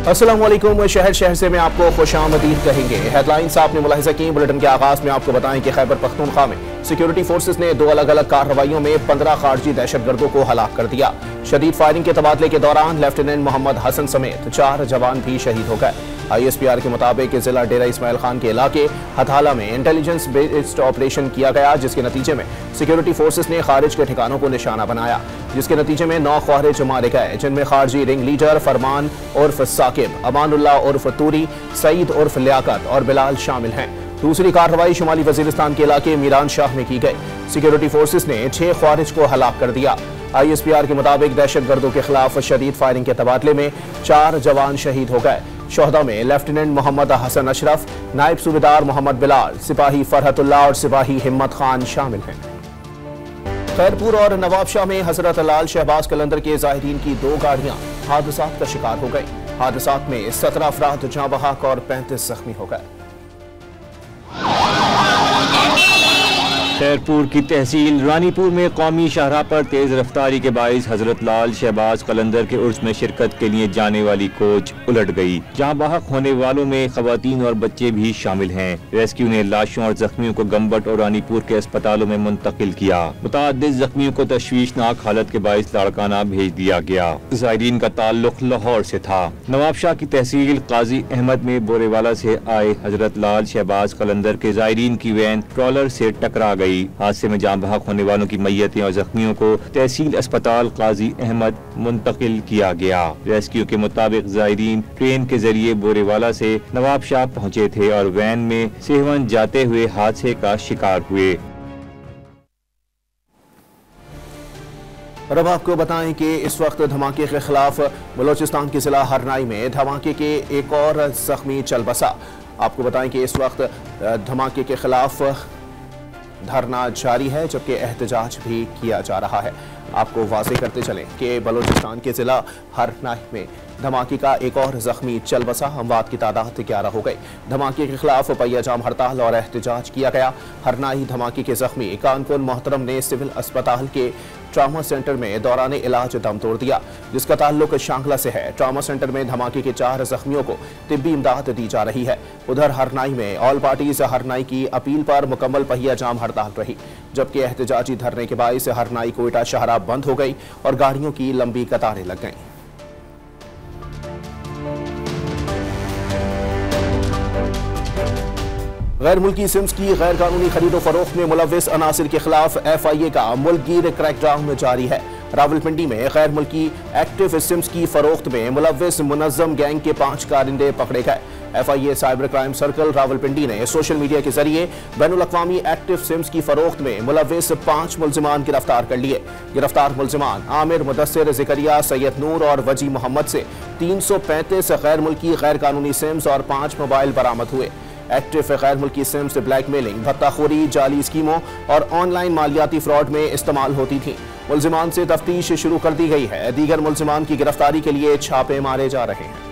अस्सलाम वालेकुम। शहर शहर से मैं आपको खुशामदीद कहेंगे। हेडलाइंस आपने मुलाहिजा की। बुलेटिन के आगाज में आपको बताएं कि खैबर पख्तूनख्वा में सिक्योरिटी फोर्सेस ने 2 अलग अलग कार्रवाइयों में 15 खारजी दहशतगर्दों को हलाक कर दिया। शदीद फायरिंग के तबादले के दौरान लेफ्टिनेंट मोहम्मद हसन समेत 4 जवान भी शहीद हो गए। ISPR के मुताबिक जिला डेरा इस्माइल खान के इलाके हथाला में इंटेलिजेंस बेस्ड ऑपरेशन किया गया, जिसके नतीजे में सिक्योरिटी फोर्सेस ने खारिज के ठिकानों को निशाना बनाया, जिसके नतीजे में 9 ख्वारिज मारे गए, जिनमें खारजी रिंग लीडर फरमान उर्फ साकिब, अमानुल्लाह उर्फ तूरी, सईद उर्फ लियाकत और बिलाल शामिल हैं। दूसरी कार्रवाई शुमाली वजीरिस्तान के इलाके मीरान शाह में की गई। सिक्योरिटी फोर्सेस ने 6 ख्वारिज को हलाक कर दिया। ISPR के मुताबिक दहशतगर्दों के खिलाफ शदीद फायरिंग के तबादले में 4 जवान शहीद हो गए। शोहदा में लेफ्टिनेंट मोहम्मद हसन अशरफ, नायब सूबेदार मोहम्मद बिलाल, सिपाही फरहतुल्लाह और सिपाही हिम्मत खान शामिल हैं। खैरपुर और नवाबशाह में हजरत लाल शहबाज कलंदर के ज़ाहिरीन की 2 गाड़ियां हादसात का शिकार हो गई। हादसात में 17 अफराद जाँ बहक और 35 जख्मी हो गए। खैरपुर की तहसील रानीपुर में कौमी शाहराह पर तेज रफ्तारी के बाइस हजरत लाल शहबाज कलंदर के उर्स में शिरकत के लिए जाने वाली कोच उलट गई। जहां बहक होने वालों में खवातीन और बच्चे भी शामिल हैं। रेस्क्यू ने लाशों और जख्मियों को गम्बट और रानीपुर के अस्पतालों में मुंतकिल किया। मुताअद्दिद जख्मियों को तशवीशनाक हालत के बाइस लाड़काना भेज दिया गया। ज़ायरीन का ताल्लुक लाहौर से था। नवाबशाह की तहसील काजी अहमद में बोरेवाला से आए हजरत लाल शहबाज कलंदर के ज़ायरीन की वैन ट्रॉलर से टकरा गई। हादसे में जान बहक होने वालों की मैयतें और जख्मियों को तहसील अस्पताल काजी अहमद मुंतकिल किया गया। रेस्क्यू के मुताबिक ज़ायरीन ट्रेन के जरिए बोरेवाला से नवाबशाह पहुंचे थे और वैन में सेहवन जाते हुए हादसे का शिकार हुए। और अब आपको बताएं कि इस वक्त धमाके के खिलाफ बलोचिस्तान के जिला हरनाई में धमाके के एक और जख्मी चल बसा। आपको बताएं कि इस वक्त धमाके के खिलाफ धरना जारी है, जबकि एहतजाज भी किया जा रहा है। आपको वाज़ेह करते चलें कि बलोचिस्तान के जिला हरनाई में धमाके का एक और जख्मी चल बसा। अमवात की तादाद 11 हो गई। धमाके के खिलाफ पहिया जाम हड़ताल और एहतजाज किया गया। हरनाई धमाके के जख्मी कानपुर मोहतरम ने सिविल अस्पताल के ट्रामा सेंटर में दौरान इलाज दम तोड़ दिया, जिसका ताल्लुक शांगला से है। ट्रामा सेंटर में धमाके के 4 जख्मियों को तिब्बी इमदाद दी जा रही है। उधर हरनाई में ऑल पार्टीज हरनाई की अपील पर मुकम्मल पहिया जाम हड़ताल रही, जबकि एहतजाजी धरने के बायस हरनाई कोयटा शाहराह बंद हो गई और गाड़ियों की लंबी कतारें लग गईं। गैर मुल्की सिम्स की गैर कानूनी खरीदो फरोख्त में मुलव्विस अनासिर के खिलाफ FIA का मुल्कगीर क्रैकडाउन जारी है। रावलपिंडी में गैर मुल्की एक्टिव सिम्स की फरोख्त में मुलव्विस मुनज़्ज़म गैंग के 5 कारिंदे पकड़े गए। FIA cyber crime circle Rawalpindi ने सोशल मीडिया के जरिए बैनुल-अक़वामी एक्टिव सिम्स की फरोख्त में मुलव्विस 5 मुल्ज़िमान गिरफ्तार कर लिए। गिरफ्तार मुल्ज़िमान आमिर, मुदस्सिर, ज़िकरिया, सैयद नूर और वजी मोहम्मद से 335 गैर मुल्की गैर कानूनी सिम्स और 5 मोबाइल बरामद हुए। एक्टिव गैर मुल्की सिम से ब्लैकमेलिंग, भत्ताखोरी, जाली स्कीमों और ऑनलाइन मालियाती फ्रॉड में इस्तेमाल होती थी। मुल्जिमान से तफ्तीश शुरू कर दी गई है। दीगर मुल्जिमान की गिरफ्तारी के लिए छापे मारे जा रहे हैं।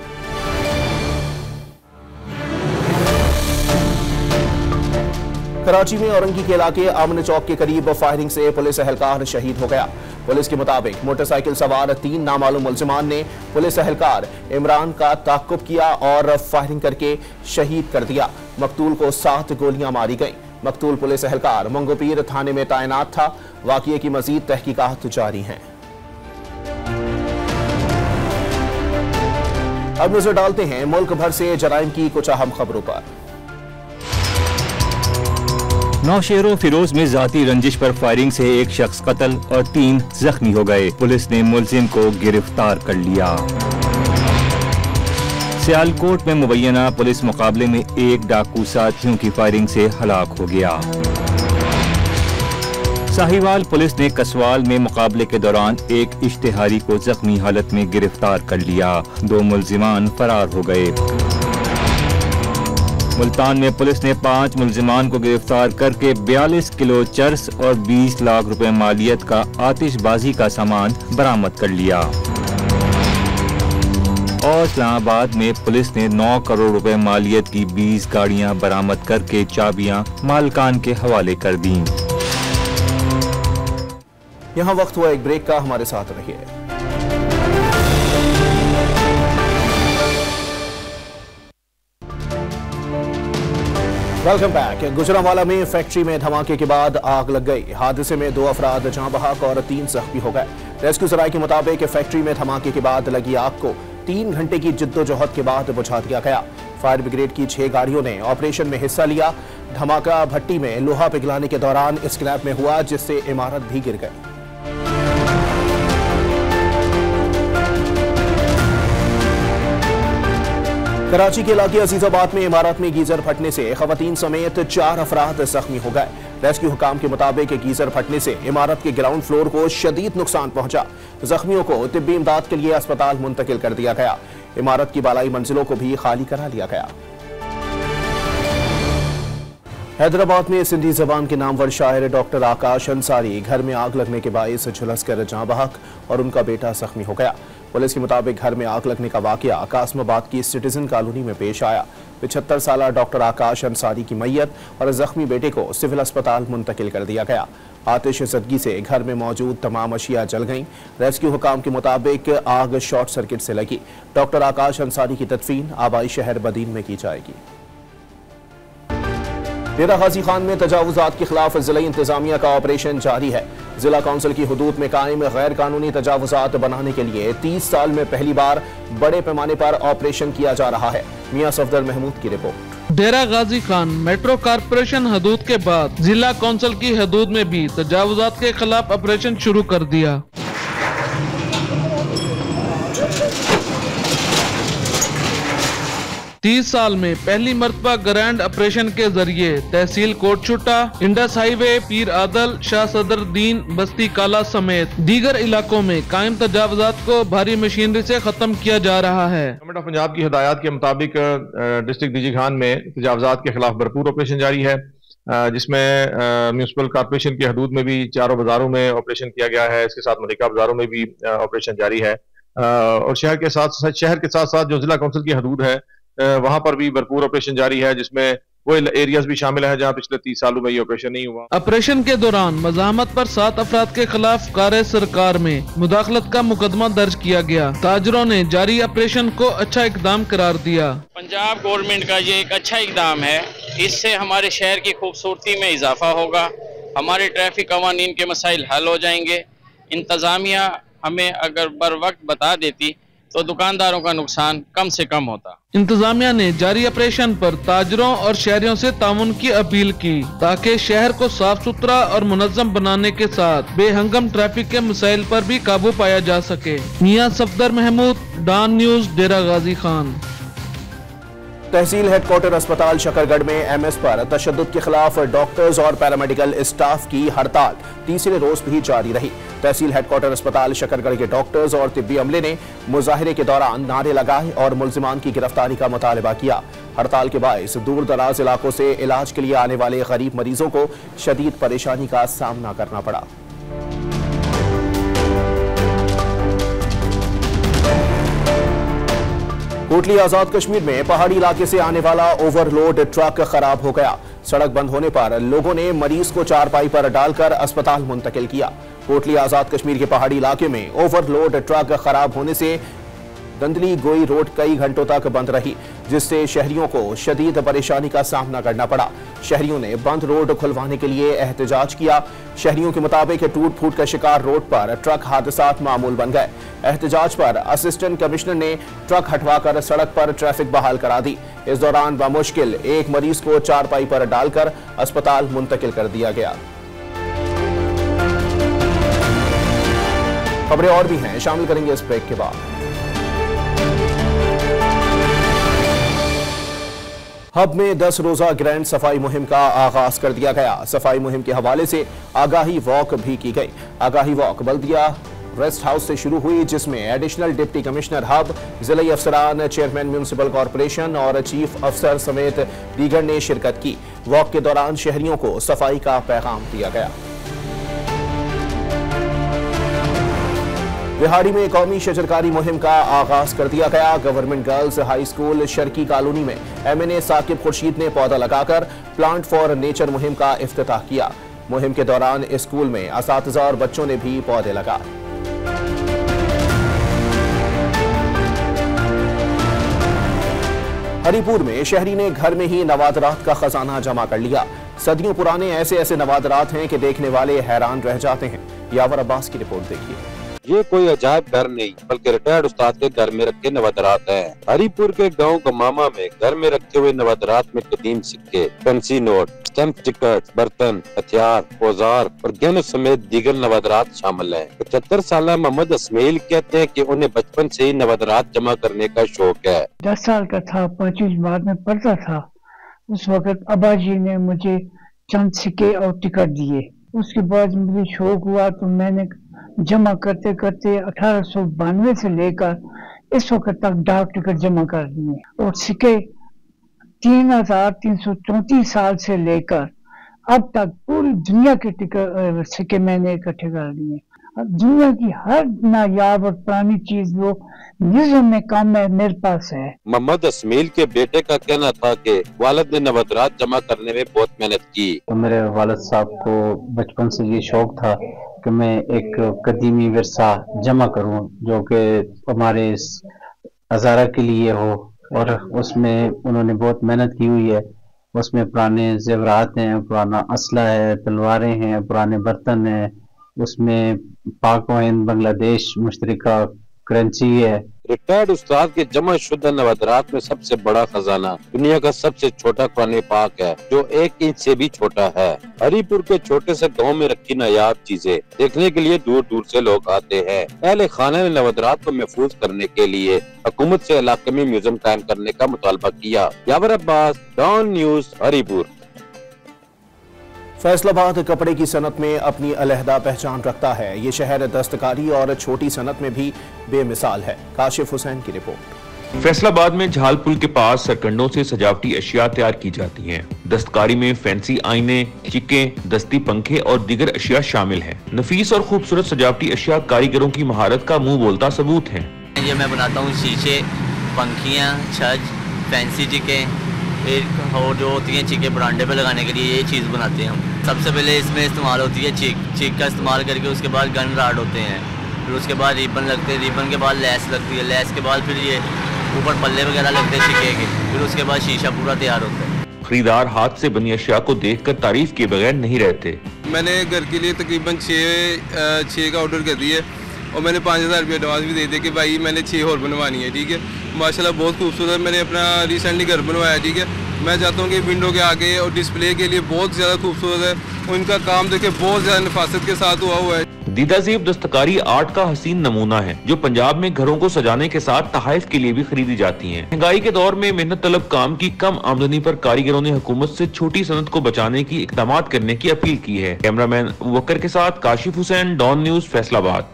कराची में औरंगी के इलाके अमन चौक के करीब फायरिंग से पुलिस एहलकार शहीद हो गया। पुलिस के मुताबिक मोटरसाइकिल सवार 3 नामालूम मुल्जिमान ने पुलिस एहलकार इमरान का ताक़ुब किया और फायरिंग करके शहीद कर दिया। मकतूल को 7 गोलियां मारी गईं। मकतूल पुलिस एहलकार मंगोपीर थाने में तैनात था। वाक़ये की मज़ीद तहकीकात जारी हैं। अब नजर डालते हैं मुल्क भर से जराइम की कुछ अहम खबरों पर। नौशेरो फिरोज में जाती रंजिश पर फायरिंग से एक शख्स कत्ल और 3 जख्मी हो गए। पुलिस ने मुलजिम को गिरफ्तार कर लिया। सियालकोट में मुबैना पुलिस मुकाबले में एक डाकू साथियों की फायरिंग से हलाक हो गया। साहिवाल पुलिस ने कसवाल में मुकाबले के दौरान एक इश्तिहारी को जख्मी हालत में गिरफ्तार कर लिया। 2 मुल्जिमान फरार हो गए। मुल्तान में पुलिस ने 5 मुल्जिमान को गिरफ्तार करके 42 किलो चर्स और 20 लाख रुपए मालियत का आतिशबाजी का सामान बरामद कर लिया। और इस्लामाबाद में पुलिस ने 9 करोड़ रुपए मालियत की 20 गाड़ियां बरामद करके चाबियां मालकान के हवाले कर दी। यहाँ वक्त हुआ एक ब्रेक का, हमारे साथ रहिए। Welcome back. गुजरांवाला में फैक्ट्री में धमाके के बाद आग लग गई। हादसे में 2 अफराद जाँ बहक और 3 जख्मी हो गए। रेस्क्यू सराय के मुताबिक फैक्ट्री में धमाके के बाद लगी आग को 3 घंटे की जिद्दोजहद के बाद बुझा दिया गया। फायर ब्रिगेड की 6 गाड़ियों ने ऑपरेशन में हिस्सा लिया। धमाका भट्टी में लोहा पिघलाने के दौरान स्क्रैप में हुआ, जिससे इमारत भी गिर गई। कराची के इलाके अजीजाबाद में इमारत में गीजर फटने से खवातीन समेत 4 अफराद जख्मी हो गए। रेस्क्यू हुकाम के मुताबिक गीजर फटने से इमारत के ग्राउंड फ्लोर को शदीद नुकसान पहुंचा। जख्मियों को तिब्बी इमदाद के लिए अस्पताल मुंतकिल कर दिया गया। इमारत की बालाई मंजिलों को भी खाली करा लिया गया। हैदराबाद में सिंधी जबान के नामवर शायर डॉक्टर आकाश अंसारी घर में आग लगने के बायस झुलसकर जाँ बहक और उनका बेटा जख्मी हो गया। पुलिस के मुताबिक घर में आग लगने का वाकया कासमाबाद की सिटीजन कॉलोनी में पेश आया। 75 साल डॉक्टर आकाश अंसारी की मैयत और जख्मी बेटे को सिविल अस्पताल मुंतकिल कर दिया गया। आतिश ज़दगी से घर में मौजूद तमाम अशिया जल गईं। रेस्क्यू हुकाम के मुताबिक आग शॉर्ट सर्किट से लगी। डॉक्टर आकाश अंसारी की तदफीन आबाई शहर बदीन में की जाएगी। डेरा गाजी खान में तजावुजात के खिलाफ जिला इंतजामिया का ऑपरेशन जारी है। जिला काउंसिल की हुदूद में कायम गैर कानूनी तजावुजात बनाने के लिए 30 साल में पहली बार बड़े पैमाने पर ऑपरेशन किया जा रहा है। मियां सफदर महमूद की रिपोर्ट। डेरा गाजी खान मेट्रो कारपोरेशन हदूद के बाद जिला काउंसिल की हदूद में भी तजावुजात के खिलाफ ऑपरेशन शुरू कर दिया। 30 साल में पहली मर्तबा ग्रैंड ऑपरेशन के जरिए तहसील कोटछुट्टा, इंडस हाईवे, पीर आदल, शाह सदरुद्दीन, बस्ती काला समेत दीगर इलाकों में कायम तजावुजात को भारी मशीनरी से खत्म किया जा रहा है। गवर्नमेंट ऑफ पंजाब की हिदायत के मुताबिक डिस्ट्रिक्ट डीजी खान में तजावुजात के खिलाफ भरपूर ऑपरेशन जारी है, जिसमें म्यूनसिपल कॉर्पोरेशन की हदूद में भी 4 बाजारों में ऑपरेशन किया गया है। इसके साथ मलिका बाजारों में भी ऑपरेशन जारी है और शहर के साथ साथ जो जिला काउंसिल की हदूद है वहां पर भी भरपूर ऑपरेशन जारी है, जिसमें वो एरियाज भी शामिल है जहां पिछले 30 सालों में ये ऑपरेशन नहीं हुआ। ऑपरेशन के दौरान मज़ाहमत पर 7 अफराद के खिलाफ कार्य सरकार में मुदाखलत का मुकदमा दर्ज किया गया। ताजरों ने जारी ऑपरेशन को अच्छा इकदाम करार दिया। पंजाब गवर्नमेंट का ये एक अच्छा इकदाम है। इससे हमारे शहर की खूबसूरती में इजाफा होगा, हमारे ट्रैफिक कवानीन के मसाइल हल हो जाएंगे। इंतजामिया हमें अगर बर वक्त बता देती तो दुकानदारों का नुकसान कम से कम होता। इंतजामिया ने जारी ऑपरेशन पर ताजरों और शहरियों से ताउन की अपील की ताकि शहर को साफ सुथरा और मुनज्जम बनाने के साथ बेहंगम ट्रैफिक के मसाइल पर भी काबू पाया जा सके। मियां सफदर महमूद, डॉन न्यूज, डेरा गाजी खान। तहसील हेडक्वार्टर अस्पताल शकरगढ़ में एमएस पर तशद्दुद के खिलाफ डॉक्टर्स और पैरामेडिकल स्टाफ की हड़ताल तीसरे रोज भी जारी रही। तहसील हेडक्वार्टर अस्पताल शकरगढ़ के डॉक्टर्स और तिब्बी अमले ने मुजाहिरे के दौरान नारे लगाए और मुल्जिमान की गिरफ्तारी का मुतालबा किया। हड़ताल के बायस दूर दराज इलाकों से इलाज के लिए आने वाले गरीब मरीजों को शदीद परेशानी का सामना करना पड़ा। कोटली आजाद कश्मीर में पहाड़ी इलाके से आने वाला ओवरलोड ट्रक खराब हो गया। सड़क बंद होने पर लोगों ने मरीज को चारपाई पर डालकर अस्पताल मुंतकिल किया। कोटली आजाद कश्मीर के पहाड़ी इलाके में ओवरलोड ट्रक खराब होने से गंदली गोई रोड कई घंटों तक बंद रही, जिससे शहरियों को शदीद परेशानी का सामना करना पड़ा। शहरियों ने बंद रोड खुलवाने के लिए एहतजाज किया। शहरियों के मुताबिक टूट फूट का शिकार रोड पर ट्रक हादसात मामूल बन गए। एहतजाज पर असिस्टेंट कमिश्नर ने ट्रक हटवाकर सड़क पर ट्रैफिक बहाल करा दी। इस दौरान बामुश्किल एक मरीज को चारपाई पर डालकर अस्पताल मुंतकिल कर दिया गया। खबरें और भी हैं, शामिल करेंगे इस ब्रेक के बाद। हब में 10 रोजा ग्रैंड सफाई मुहिम का आगाज कर दिया गया। सफाई मुहिम के हवाले से आगाही वॉक भी की गई। आगाही वॉक बल्दिया रेस्ट हाउस से शुरू हुई, जिसमें एडिशनल डिप्टी कमिश्नर हब, जिला अफसरान, चेयरमैन म्यूनिसिपल कॉर्पोरेशन और चीफ अफसर समेत दीगर ने शिरकत की। वॉक के दौरान शहरियों को सफाई का पैगाम दिया गया। बिहाड़ी में कौमी शजरकारी मुहिम का आगाज कर दिया गया। Government girls high school Sharki colony में MNA साकिब खुर्शीद ने पौधा लगाकर प्लांट फॉर नेचर मुहिम का इफ्तिताह किया। मुहिम के दौरान स्कूल में असातिज़ा और बच्चों ने भी पौधे लगाए। हरिपुर में शहरी ने घर में ही नवादरात का खजाना जमा कर लिया। सदियों पुराने ऐसे ऐसे नवादरात हैं कि देखने वाले हैरान रह जाते हैं। यावर अब्बास की रिपोर्ट देखिए। ये कोई अजायब घर नहीं बल्कि रिटायर्ड उस्ताद के घर में रखे नवादरात हैं। हरिपुर के गांव गमामा में घर में रखे हुए नवादरात में कदीम सिक्के, फैंसी नोट, स्टैंप टिकट, बर्तन, हथियार, औजार और गहनों समेत दीगर नवादरात शामिल हैं। 75 साल मोहम्मद इस्माइल कहते हैं कि उन्हें बचपन से ही नवादरात जमा करने का शौक है। 10 साल का था, 25 बाद में पढ़ता था। उस वक्त अब्बा जी ने मुझे चंद सिक्के और टिकट दिए। उसके बाद मुझे शौक हुआ तो मैंने जमा करते करते 1892 से लेकर इस वक्त तक डाक टिकट जमा कर दिए और सिक्के 3334 साल से लेकर अब तक पूरी दुनिया के टिकट सिक्के मैंने इकट्ठे कर दिए। दुनिया की हर नायाब और पुरानी चीज वो म्यूजियम में कम है, मेरे पास है। मोहम्मद इस्माइल के बेटे का कहना था कि वालिद ने नवादरात जमा करने में बहुत मेहनत की। तो मेरे वालिद साहब को बचपन से ये शौक था कि मैं एक कदीमी विरसा जमा करूं जो कि हमारे इस हज़ारा के लिए हो, और उसमें उन्होंने बहुत मेहनत की हुई है। उसमें पुराने जेवरात हैं, पुराना असला है, तलवारें हैं, पुराने बर्तन हैं, उसमें पाक व हिंद बांग्लादेश मुश्तरका करेंसी है। रिटायर्ड उस्ताद के जमा शुदा नवादरात में सबसे बड़ा खजाना दुनिया का सबसे छोटा कुरान पाक है जो 1 इंच से भी छोटा है। हरिपुर के छोटे से गांव में रखी नायाब चीजें देखने के लिए दूर दूर से लोग आते हैं। अहले खाना ने नवादरात को महफूज करने के लिए हुकूमत से इलाके में म्यूजियम कायम करने का मुतालबा किया। यावर अब्बास, डॉन न्यूज, हरिपुर। फैसलाबाद कपड़े की सनत में अपनी अलहदा पहचान रखता है। ये शहर दस्तकारी और छोटी सनत में भी बेमिसाल है। काशिफ हुसैन की रिपोर्ट। फैसलाबाद में झाल पुल के पास सरकंडों से सजावटी अशिया तैयार की जाती हैं। दस्तकारी में फैंसी आईने, चिक्के, दस्ती पंखे और दीगर अशिया शामिल हैं। नफीस और खूबसूरत सजावटी अशिया कारीगरों की महारत का मुंह बोलता सबूत है। ये मैं बनाता हूँ शीशे, पंखियाँ, छज, फैंसी चिके, फिर और जो होती हैं चिके बरांडे पे लगाने के लिए ये चीज़ बनाते हैं हम। सबसे पहले इसमें इस्तेमाल होती है चिक का इस्तेमाल करके उसके बाद गन राड होते हैं, फिर उसके बाद रिबन लगते हैं, रिबन के बाद लेस लगती है, लेस के बाद फिर ये ऊपर पल्ले वगैरह लगते हैं चिके के, फिर उसके बाद शीशा पूरा तैयार होता है। खरीदार हाथ से बनी अशिया को देखकर तारीफ के बगैर नहीं रहते। मैंने घर के लिए तकरीबन 6 का ऑर्डर कर दिया और मैंने 5000 रुपये एडवांस भी दे दिया कि भाई मैंने 6 और बनवानी है। ठीक है, माशाल्लाह बहुत खूबसूरत। मैंने अपना रिसेंटली घर बनवाया। ठीक है, मैं चाहता हूँ कि विंडो के आगे और डिस्प्ले के लिए बहुत ज़्यादा खूबसूरत है। उनका काम देखे बहुत ज़्यादा नफासत के साथ हुआ है। दीदाज़ेब दस्तकारी आर्ट का हसीन नमूना है जो पंजाब में घरों को सजाने के साथ तहाइफ के लिए भी खरीदी जाती हैं। महंगाई के दौर में मेहनत तलब काम की कम आमदनी पर कारीगरों ने हुकूमत से छोटी सनत को बचाने की इक़दामात करने की अपील की है। कैमरामैन वक्कर के साथ काशिफ हुसैन, डॉन न्यूज, फैसलाबाद।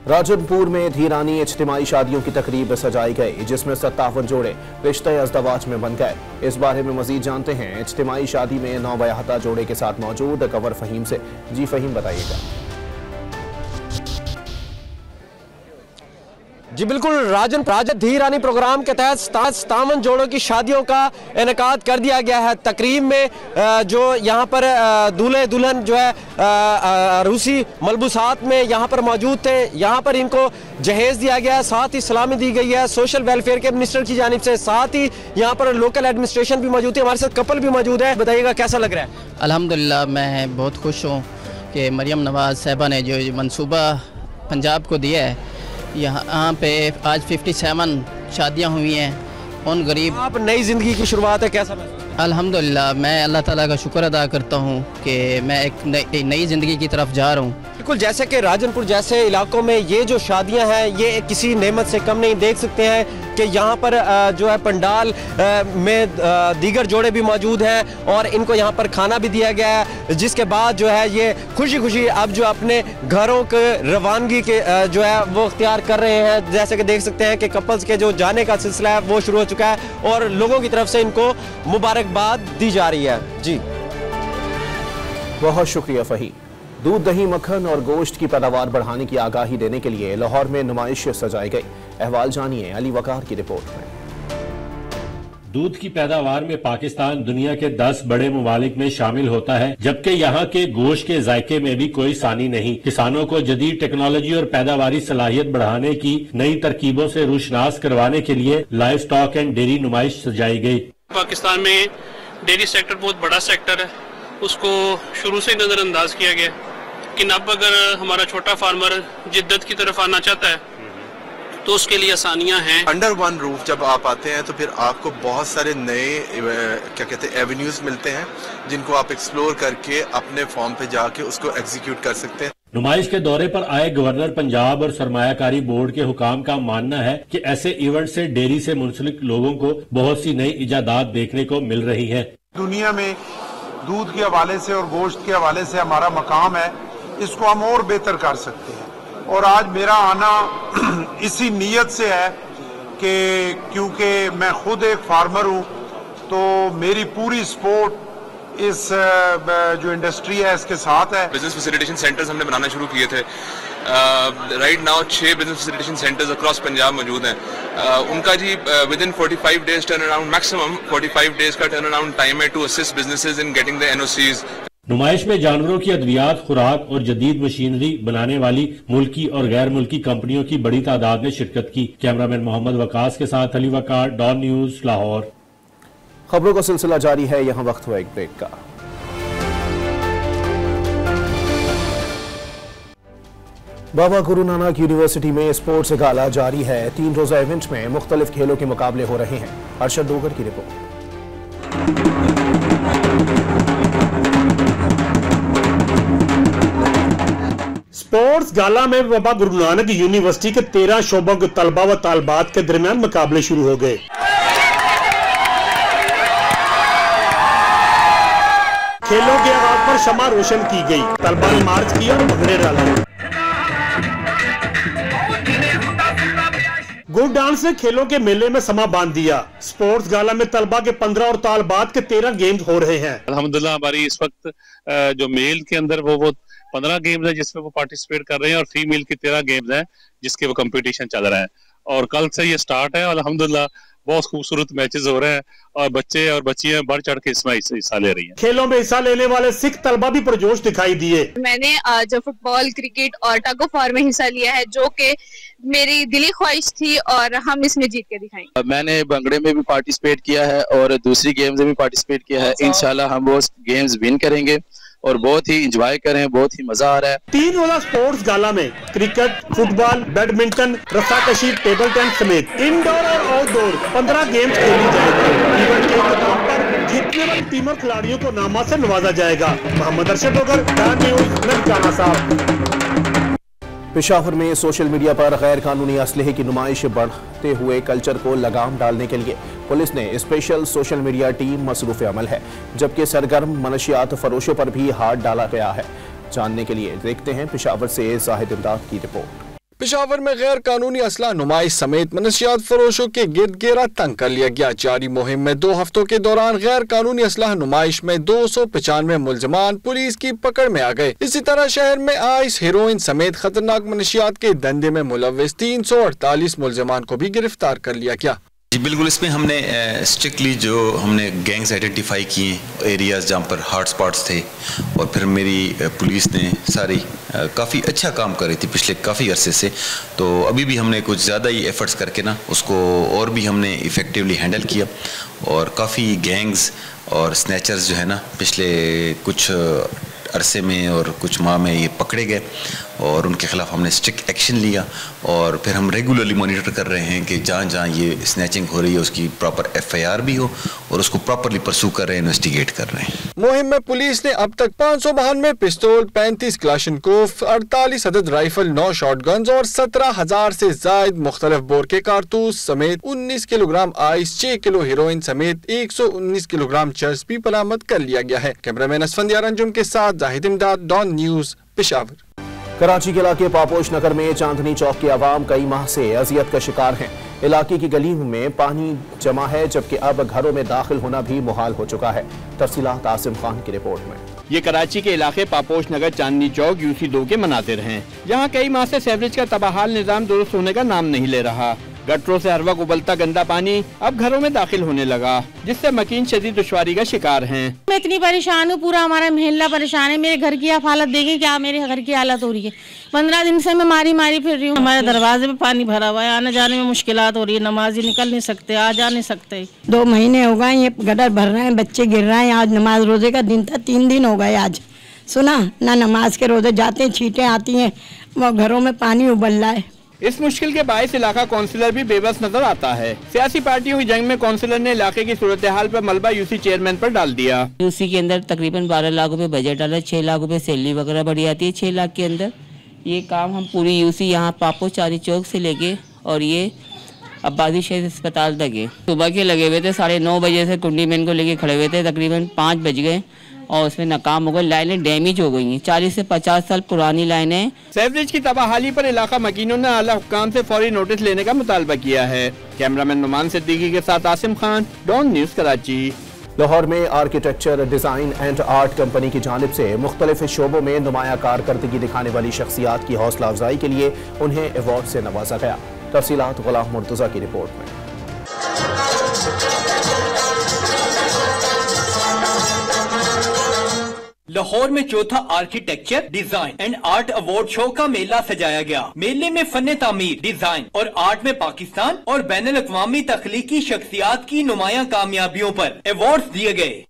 राजनपुर में धीरानी इज्तिमाई शादियों की तकरीब सजाई गई जिसमें 57 जोड़े रिश्ते अज़दवाज में बन गए। इस बारे में मजीद जानते हैं इज्तिमाई शादी में नौबयाहता जोड़े के साथ मौजूद कंवर फहीम से। जी फहीम, बताइएगा। जी बिल्कुल, राजन धीरानी प्रोग्राम के तहत 57 जोड़ों की शादियों का इनेकाद कर दिया गया है। तकरीब में जो यहाँ पर दूल्हे दुल्हन जो है रूसी मलबूसात में यहाँ पर मौजूद थे, यहाँ पर इनको जहेज दिया गया है, साथ ही सलामी दी गई है सोशल वेलफेयर के मिनिस्टर की जानिब से, साथ ही यहाँ पर लोकल एडमिनिस्ट्रेशन भी मौजूद है। हमारे साथ कपल भी मौजूद है, बताइएगा कैसा लग रहा है? अल्हम्दुलिल्लाह मैं बहुत खुश हूँ कि मरियम नवाज साहिबा ने जो मंसूबा पंजाब को दिया है, यहाँ पे आज 57 शादियाँ हुई हैं उन गरीब। आप नई ज़िंदगी की शुरुआत है, कैसा महसूस? अल्हम्दुलिल्लाह मैं अल्लाह ताला का शुक्र अदा करता हूँ कि मैं एक नई ज़िंदगी की तरफ जा रहा हूँ। बिल्कुल, जैसे कि राजनपुर जैसे इलाकों में ये जो शादियां हैं ये किसी नेमत से कम नहीं। देख सकते हैं कि यहाँ पर जो है पंडाल में दीगर जोड़े भी मौजूद हैं और इनको यहाँ पर खाना भी दिया गया है, जिसके बाद जो है ये खुशी खुशी अब जो अपने घरों के रवानगी के जो है वो इख्तियार कर रहे हैं। जैसे कि देख सकते हैं कि कपल्स के जो जाने का सिलसिला है वो शुरू हो चुका है और लोगों की तरफ से इनको मुबारकबाद दी जा रही है। जी बहुत शुक्रिया फहीम। दूध, दही, मक्खन और गोश्त की पैदावार बढ़ाने की आगाही देने के लिए लाहौर में नुमाइश सजाई गई। अहवाल जानिए अली वकार की रिपोर्ट में। दूध की पैदावार में पाकिस्तान दुनिया के 10 बड़े ममालिक में शामिल होता है, जबकि यहाँ के गोश्त के जायके में भी कोई सानी नहीं। किसानों को जदीद टेक्नोलॉजी और पैदावारी सलाहियत बढ़ाने की नई तरकीबों से रुशनास करवाने के लिए लाइव स्टॉक एंड डेयरी नुमाइश सजाई गई। पाकिस्तान में डेयरी सेक्टर बहुत बड़ा सेक्टर है, उसको शुरू से नजरअंदाज किया गया। लेकिन अब अगर हमारा छोटा फार्मर जिद्दत की तरफ आना चाहता है तो उसके लिए आसानियां हैं। अंडर वन रूफ जब आप आते हैं तो फिर आपको बहुत सारे नए क्या कहते हैं एवेन्यूज मिलते हैं, जिनको आप एक्सप्लोर करके अपने फॉर्म पे जाके उसको एग्जीक्यूट कर सकते हैं। नुमाइश के दौरे पर आए गवर्नर पंजाब और सरमायाकारी बोर्ड के हुकाम का मानना है कि ऐसे इवेंट से डेयरी से मुंसलिक लोगों को बहुत सी नई इजादात देखने को मिल रही है। दुनिया में दूध के हवाले से और गोश्त के हवाले से हमारा मकाम है, इसको हम और बेहतर कर सकते हैं। और आज मेरा आना इसी नीयत से है कि क्योंकि मैं खुद एक फार्मर हूं, तो मेरी पूरी सपोर्ट इस जो इंडस्ट्री है इसके साथ है। बिजनेस फैसिलिटेशन सेंटर्स हमने बनाना शुरू किए थे। Right now 6 business facilitation centres across Punjab मौजूद हैं। उनका जी within 45 days turn around, maximum 45 days का टर्न अराउंड टाइम है to assist businesses in getting the NOCs. नुमाइश में जानवरों की अद्वियात, खुराक और जदीद मशीनरी बनाने वाली मुल्की और गैर मुल्की कंपनियों की बड़ी तादाद ने शिरकत की। कैमरामैन मोहम्मद वकास के साथ अली वकार, डॉन न्यूज, लाहौर। खबरों का सिलसिला जारी है, यहाँ वक्त हुआ एक ब्रेक का। बाबा गुरु नानक यूनिवर्सिटी में स्पोर्ट्स गाला जारी है। 3 रोजा इवेंट में मुख्तलिफ खेलों के मुकाबले हो रहे हैं। अरशद डोगर की रिपोर्ट। स्पोर्ट्स गाला में बाबा गुरु नानक यूनिवर्सिटी के 13 शोबों के तलबा व तालबात के दरमियान मुकाबले शुरू हो गए। खेलों के आगाज पर शमा रोशन की गई, तलबा ने मार्च किया और भंगड़े डाले। गुड डांस ने खेलों के मेले में समा बांध दिया। स्पोर्ट्स गाला में तलबा के 15 और तालबात के 13 गेम्स हो रहे हैं। अल्हम्दुलिल्लाह हमारी इस वक्त जो मेल के अंदर वो 15 गेम्स है जिसमें वो पार्टिसिपेट कर रहे हैं, और फीमेल की 13 गेम्स हैं जिसके वो कंपटीशन चल रहा है। और कल से ये स्टार्ट है। अल्हम्दुलिल्लाह बहुत खूबसूरत मैचेस हो रहे हैं और बच्चे और बच्चियां बढ़ चढ़ के इसमें हिस्सा ले रही हैं। खेलों में हिस्सा लेने वाले सिख तलबा भी पुरजोश दिखाई दिए। मैंने जो फुटबॉल, क्रिकेट और टग ऑफ वॉर में हिस्सा लिया है, जो कि मेरी दिली ख्वाहिश थी और हम इसमें जीत के दिखाएंगे। मैंने भंगड़े में भी पार्टिसिपेट किया है और दूसरी गेम्स में भी पार्टिसिपेट किया है। इंशाल्लाह हम वो गेम्स विन करेंगे और बहुत ही एंजॉय करें, बहुत ही मजा आ रहा है। 3 रोजा स्पोर्ट्स गाला में क्रिकेट, फुटबॉल, बैडमिंटन, रस्साकशी, टेबल टेनिस समेत इंडोर और आउटडोर 15 गेम्स खेली जाएगी। इवेंट के इख्तिताम पर जीतने वाली टीम और खिलाड़ियों को नामा से नवाजा जाएगा। मोहम्मद अरशद डोगर, डॉन न्यूज, ननकाना साहब। पेशावर में सोशल मीडिया पर गैर कानूनी असलहे की नुमाइश बढ़ते हुए कल्चर को लगाम डालने के लिए पुलिस ने स्पेशल सोशल मीडिया टीम मसरूफ अमल है, जबकि सरगर्म मनशियात फरोशों पर भी हाथ डाला गया है। जानने के लिए देखते हैं पेशावर से जाहिद इमदाद की रिपोर्ट। पेशावर में गैर कानूनी असला नुमाइश समेत मनशियात फरोशों के गिर्द घेरा तंग कर लिया गया। जारी मुहिम में 2 हफ्तों के दौरान गैर कानूनी असला नुमाइश में 295 मुलजमान पुलिस की पकड़ में आ गए। इसी तरह शहर में आइस, हेरोइन समेत खतरनाक मनशियात के धंधे में मुलव्विस 348 मुलजमान को भी गिरफ्तार कर लिया गया। जी बिल्कुल, इसमें हमने स्ट्रिक्टली जो हमने गैंग्स आइडेंटिफाई किए, एरियाज़ जहाँ पर हॉट स्पॉट्स थे, और फिर मेरी पुलिस ने सारी काफ़ी अच्छा काम कर रही थी पिछले काफ़ी अरसे से। तो अभी भी हमने कुछ ज़्यादा ही एफर्ट्स करके ना उसको और भी हमने इफ़ेक्टिवली हैंडल किया, और काफ़ी गैंग्स और स्नैचर्स जो है ना पिछले कुछ अरसे में और कुछ माह में ये पकड़े गए, और उनके खिलाफ हमने स्ट्रिक्ट एक्शन लिया। और फिर हम रेगुलरली मॉनिटर कर रहे हैं कि जहाँ जहाँ ये स्नैचिंग हो रही है उसकी प्रॉपर FIR भी हो, और उसको प्रॉपरली परसू कर रहे हैं, इन्वेस्टिगेट कर रहे हैं। मुहिम में पुलिस ने अब तक 592 पिस्तौल, 35 क्लाशनकोफ, 48 अदद राइफल, 9 शॉटगन्स और 17,000 से जायद मुख्तलिफ बोर के कारतूस समेत 19 किलोग्राम आइस, 6 किलो हेरोइन समेत 119 किलोग्राम चर्स भी बरामद कर लिया गया है। कैमरामैन असफंदियार अंजुम के साथ जाहिद इमदाद, डॉन न्यूज, पेशावर। कराची के इलाके पापोश नगर में चांदनी चौक की आवाम कई माह से अजियत का शिकार हैं। इलाके की गलियों में पानी जमा है, जबकि अब घरों में दाखिल होना भी मुहाल हो चुका है। तफसीलात आसिम खान की रिपोर्ट में। ये कराची के इलाके पापोश नगर चांदनी चौक UC2 के मनाजिर हैं। यहाँ कई माह से सीवरेज का तबाहाल निजाम दुरुस्त होने का नाम नहीं ले रहा। गटरों से हर वक्त उबलता गंदा पानी अब घरों में दाखिल होने लगा, जिससे मकीन शदीद दुश्वारी का शिकार हैं। मैं इतनी परेशान हूँ, पूरा हमारा मोहल्ला परेशान है। मेरे घर की आप हालत देखें, क्या मेरे घर की हालत हो रही है। 15 दिन से मैं मारी फिर रही हूँ। हमारे दरवाजे पे पानी भरा हुआ है, आने जाने में मुश्किलात हो रही है। नमाजी निकल नहीं सकते, आ जा नहीं सकते। 2 महीने हो गए, ये गटर भर रहे हैं, बच्चे गिर रहे हैं। आज नमाज रोजे का दिन था, 3 दिन हो गए आज। सुना ना, नमाज के रोजे जाते हैं, छींटें आती हैं, वो घरों में पानी उबल रहा है। इस मुश्किल के बायस इलाका काउंसिलर भी बेबस नजर आता है। सियासी पार्टियों की जंग में काउंसिलर ने इलाके की सूरत हाल पर मलबा यूसी चेयरमैन पर डाल दिया। यूसी के अंदर तकरीबन 12 लाख रुपए बजट डाला, 6 लाख रुपए सैलरी वगैरह बढ़ी आती है। 6 लाख के अंदर ये काम हम पूरी यूसी यहाँ पापो चांदनी चौक से लेके और ये अब्बासी शहीद अस्पताल तक है। सुबह के लगे हुए थे, 9:30 बजे से कुंडी मैन को लेके खड़े हुए थे, तकरीबन 5 बज गए और उसमें नाकाम हो गए। लाइनें डैमेज हो गई हैं, 40 से 50 साल पुरानी लाइनें। सेवरेज की तबाहाली पर इलाका मकीनों ने आला हुक्काम से फौरी नोटिस लेने का मुतालबा किया है। कैमरामैन नुमान सिद्दीकी के साथ आसिम खान, डॉन न्यूज कराची। लाहौर में architecture, design and art company की जानिब से मुख्तलिफ शोबों में नुमाया कारकर्दगी दिखाने वाली शख्सियात की हौसला अफजाई के लिए उन्हें अवार्ड से नवाजा गया। तफसीलात गुलाम मुर्तजा की रिपोर्ट में। लाहौर में चौथा architecture, design and art award show का मेला सजाया गया। मेले में फन तामीर, डिजाइन और आर्ट में पाकिस्तान और बैनुल अक़वामी तख्लीकी शख्सियात की नुमाया कामयाबियों पर अवार्ड दिए गए।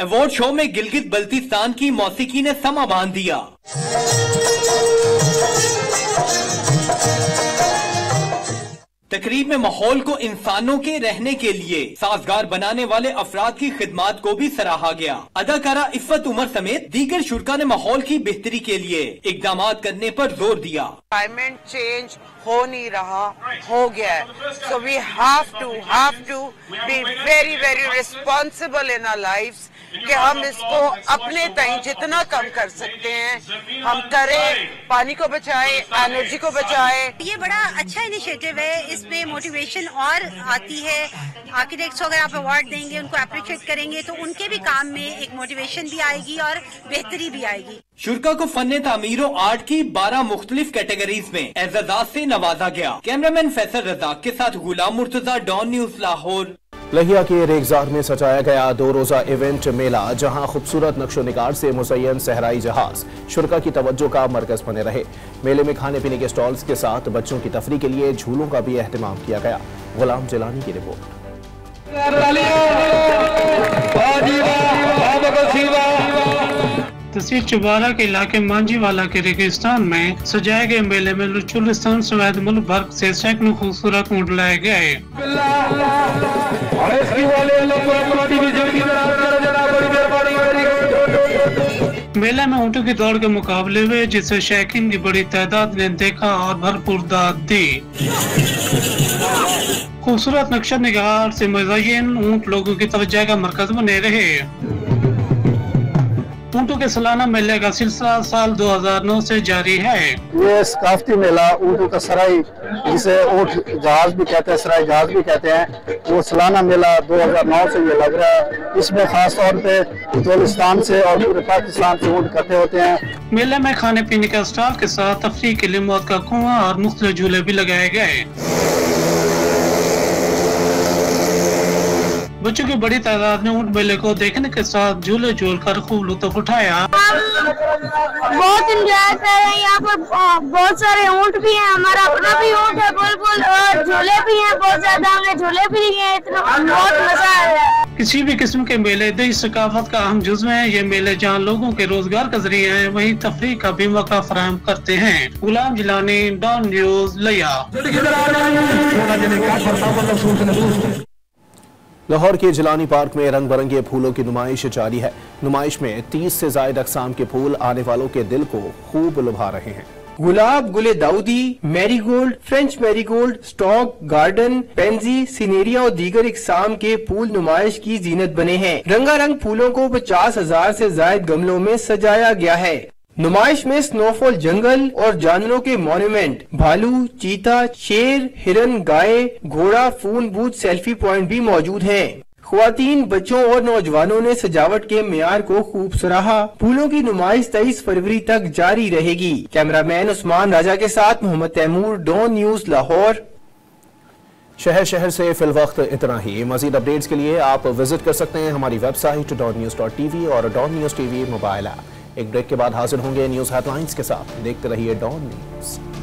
अवार्ड शो में गिलगित बल्तिस्तान की मौसीकी ने समा बांध दिया। तकरीब में माहौल को इंसानों के रहने के लिए साजगार बनाने वाले अफराद की खिदमात को भी सराहा गया। अदाकारा इफ़्फ़त उमर समेत दीगर शुरका ने माहौल की बेहतरी के लिए इक़दाम करने पर जोर दिया। क्लाइमेट चेंज हो नहीं रहा, हो गया है, so we have to be very responsible in our lives कि हम इसको अपने ताई जितना कम कर सकते हैं हम करें, पानी को बचाएं, एनर्जी को बचाएं। ये बड़ा अच्छा इनिशिएटिव है, इसमें मोटिवेशन और आती है। आर्किटेक्ट्स अगर आप अवार्ड देंगे, उनको अप्रिशिएट करेंगे तो उनके भी काम में एक मोटिवेशन भी आएगी और बेहतरी भी आएगी। शुरका को फन तामीर और आर्ट की 12 मुख्तलिफ कैटेगरीज में एजाज़ात से नवाजा गया। कैमरामैन फैसल रज़ाक के साथ गुलाम मुर्तजा, डॉन न्यूज लाहौर। लहिया के रेगजार में सजाया गया 2 रोजा इवेंट मेला, जहां खूबसूरत नक्शो निगार से मुज़य्यन सहराई जहाज शुरका की तवज्जो का मरकज बने रहे। मेले में खाने पीने के स्टॉल्स के साथ बच्चों की तफरी के लिए झूलों का भी एहतमाम किया गया। गुलाम जिलानी की रिपोर्ट। तहसील चुबारा के इलाके मांझीवाला के रेगिस्तान में सजाए गए मेले में लुचुलिस्तान समेत मुल्क भर से सैकड़ों खूबसूरत ऊँट लाए गए। मेले में ऊँटों की दौड़ के मुकाबले हुए, जिसे शौकीन की बड़ी तादाद ने देखा और भरपूर दाद दी। खूबसूरत नक्शा निगार से मुज़य्यन ऊँट लोगों की तवज्जो का मरकज बने रहे। ऊँटों के सालाना मेले का सिलसिला साल 2009 से जारी है। ये सकाफती मेला ऊँटों का सराय, जिसे ऊँट जहाज भी कहते हैं, सराय जहाज भी कहते हैं, वो सालाना मेला 2009 से ये लग रहा है। इसमें खास तौर पे बलूचिस्तान से और पूरे पाकिस्तान से ऊँट इकट्ठे होते हैं। मेले में खाने पीने का स्टॉल के साथ तफरीह के लिए मौत का कुआं और मुख्तलिफ झूले भी लगाए गए। बच्चों की बड़ी तादाद ने ऊँट मेले को देखने के साथ झूले झूल कर खूब लुत्फ उठाया। बहुत एंजॉय कर रहे हैं, यहाँ पर बहुत सारे ऊँट भी हैं, हमारा अपना भी ऊँट है बुलबुल, और झूले भी हैं बहुत ज्यादा, हमने झूले भी लिए हैं, इतना बहुत मजा आ रहा है। किसी भी किस्म के मेले देश सकाफत का अहम जुज़्व है। ये मेले जहाँ लोगों के रोजगार का जरिया है, वहीं तफरीह का भी मौका फराहम करते हैं। गुलाम जिलानी, डॉन न्यूज, लिया। लाहौर के जिलानी पार्क में रंग बिरंगे फूलों की नुमाइश जारी है। नुमाइश में 30 से ज्यादा अक़साम के फूल आने वालों के दिल को खूब लुभा रहे हैं। गुलाब, गुले दाऊदी, marigold, French marigold, stock, garden, pansy, cineraria और दीगर इकसाम के फूल नुमाइश की जीनत बने हैं। रंगारंग फूलों को 50,000 से ज्यादा गमलों में सजाया गया है। नुमाइश में स्नोफॉल जंगल और जानवरों के मॉन्यूमेंट, भालू, चीता, शेर, हिरन, गाय, घोड़ा, फून बूथ, सेल्फी पॉइंट भी मौजूद हैं। ख्वातीन, बच्चों और नौजवानों ने सजावट के मेयार को खूब सराहा। फूलों की नुमाइश 23 फरवरी तक जारी रहेगी। कैमरामैन उस्मान राजा के साथ मोहम्मद तैमूर, डॉन न्यूज, लाहौर। शहर से फिलवक्त इतना ही। मजीद अपडेट्स के लिए आप विजिट कर सकते हैं हमारी वेबसाइट DonNews.tv और Don news TV mobile app. एक ब्रेक के बाद हाजिर होंगे न्यूज हेडलाइंस के साथ। देखते रहिए डॉन न्यूज।